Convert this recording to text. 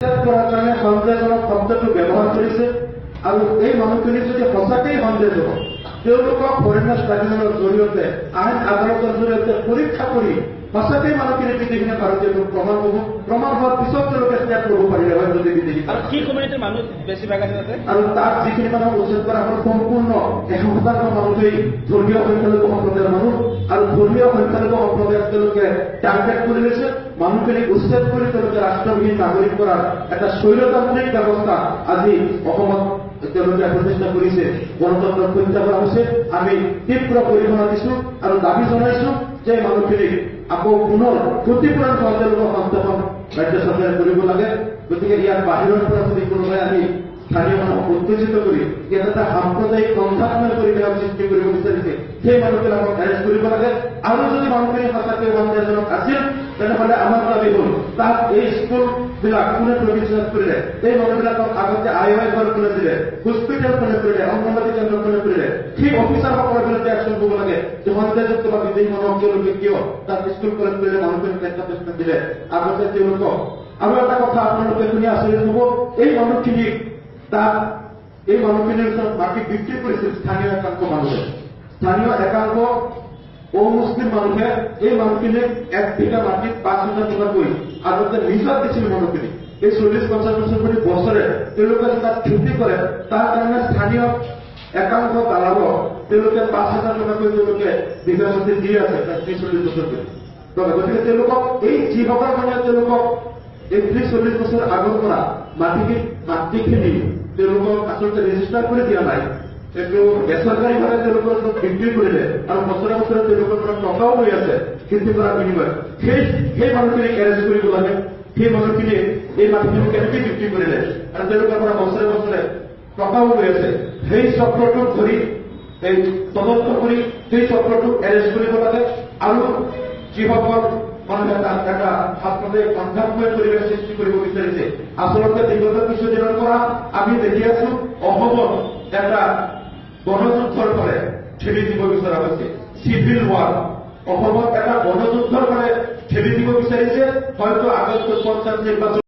কৰাৰ কাৰণে সন্দেহজনক শব্দটো ব্যৱহাৰ কৰিছে আৰু এই মানুহখিনি যদি সঁচাকেই সন্দেহজনক তেওঁলোকক ফৰেনাৰ্ছ ট্ৰাইব্যুনেলৰ জৰিয়তে আইন আদালতৰ জৰিয়তে পৰীক্ষা কৰি সঁচাকেই মানুহখিনি বিদেশী ভাৰতীয় প্ৰমাণ হোৱাৰ পিছত তেওঁলোকে ষ্টেপ ল'ব পাৰিলে হয় যদি বিদেশী কি কমিউনিটিৰ মানুহ বেছিভাগ আছে তাতে আৰু তাত যিখিনি মানুহ উচ্ছেদ কৰা হ'ল সম্পূৰ্ণ 100% মানুহেই ধৰ্মীয় সংখ্যালঘু সম্প্ৰদায়ৰ মানুহ আৰু ধৰ্মীয় সংখ্যালঘু সম্প্ৰদায়ক তেওঁলোকে টাৰ্গেট কৰি লৈছে মানুহখিনিক উচ্ছেদ কৰি তেওঁলোকে ৰাষ্ট্ৰবিহীন নাগৰিক কৰাৰ এটা স্বৈৰতান্ত্ৰিক ব্যৱস্থা আজি অসমত তেওঁলোকে প্ৰতিষ্ঠা কৰিছে। গণতন্ত্ৰক হত্যা কৰা হৈছে। আমি তীব্ৰ গৰিহণা দিছোঁ আৰু দাবী জনাইছোঁ যে মানুহখিনিক আকৌ পুনৰ ক্ষতিপূৰণ তেওঁলোকক সংস্থাপন ৰাজ্য চৰকাৰে কৰিব লাগে। গতিকে ইয়াৰ বাহিৰৰ পৰা যদি কোনোবাই আমি স্থানীয় মানুহক উত্তেজিত কৰি ইয়াত এটা সাম্প্ৰদায়িক সংঘাতময় পৰিৱেশ সৃষ্টি কৰিব বিচাৰিছে সেই মানুহবিলাকক এৰেষ্ট কৰিব লাগে। আৰু যদি মানুহখিনি সঁচাকৈ সন্দেহজনক আছিল তেনেহ'লে আমাৰ দাবী হ'ল তাত এই স্কুলবিলাক কোনে প্ৰতিষ্ঠা কৰিলে, এই মানুহবিলাকক আগতে IOI ঘৰ কোনে দিলে, হস্পিটেল কোনে কৰিলে, অংগনবাদী কেন্দ্ৰ কোনে কৰিলে, সেই অফিচাৰসকলৰ বিৰুদ্ধে একশ্যন কৰিব লাগে যে সন্দেহযুক্ত বা বিদেশী মানুহক তেওঁলোকে কিয় তাত স্কুল কলেজ কৰিলে মানুহখিনিক এষ্টাব্লিছমেণ্ট দিলে আগতে তেওঁলোকক। আৰু এটা কথা আপোনালোকে শুনি আচৰিত হ'ব, এই মানুহখিনিক তাত এই মানুহখিনিৰ ওচৰত মাটি বিক্ৰী কৰিছিল স্থানীয় একাংশ মানুহে। স্থানীয় একাংশ অমুছলিম মানুহে এই মানুহখিনিক 1 বিঘা মাটিত 5,000 টকাকৈ আগতে নিজৰ দিছিল মানুহখিনি। এই 40-50 বছৰ ধৰি বছৰে তেওঁলোকে তাত খেতি কৰে, তাৰ কাৰণে স্থানীয় একাংশ দালালক তেওঁলোকে 5,000 টকাকৈ তেওঁলোকে বিঘা মাটি দি আছে 30-40 বছৰ ধৰি। গতিকে তেওঁলোকক এই যিসকল মানুহে তেওঁলোকক এই 30-40 বছৰ আগৰ পৰা মাটিখিনি তেওঁলোকক আচলতে ৰেজিষ্টাৰ কৰি দিয়া নাই, এইটো বেচৰকাৰীভাৱে তেওঁলোকৰ ওচৰত বিক্ৰী কৰিলে আৰু বছৰে বছৰে তেওঁলোকৰ পৰা টকাও লৈ আছে খেতি কৰাৰ বিনিময়ত। সেই মানুহখিনিক এৰেষ্ট কৰিব লাগে। সেই মানুহখিনিয়ে এই মাটিখিনি কেনেকৈ বিক্ৰী কৰিলে আৰু তেওঁলোকৰ পৰা বছৰে বছৰে টকাও লৈ আছে, সেই চক্ৰটোক ধৰি এই তদন্ত কৰি সেই চক্ৰটোক এৰেষ্ট কৰিব লাগে। আৰু যিসকল মানুহে তাত এটা সাম্প্ৰদায়িক সংঘাতময় পৰিৱেশ সৃষ্টি কৰিব বিচাৰিছে, আচলতে বিগত কিছুদিনৰ পৰা আমি দেখি আছো অসমত এটা গণযুদ্ধৰ ফালে ঠেলি দিব বিচৰা হৈছে। চিভিল ৱাৰ অসমত এটা গণযুদ্ধৰ ফালে ঠেলি দিব বিচাৰিছে। হয়তো আগষ্ট 50 নিৰ্বাচন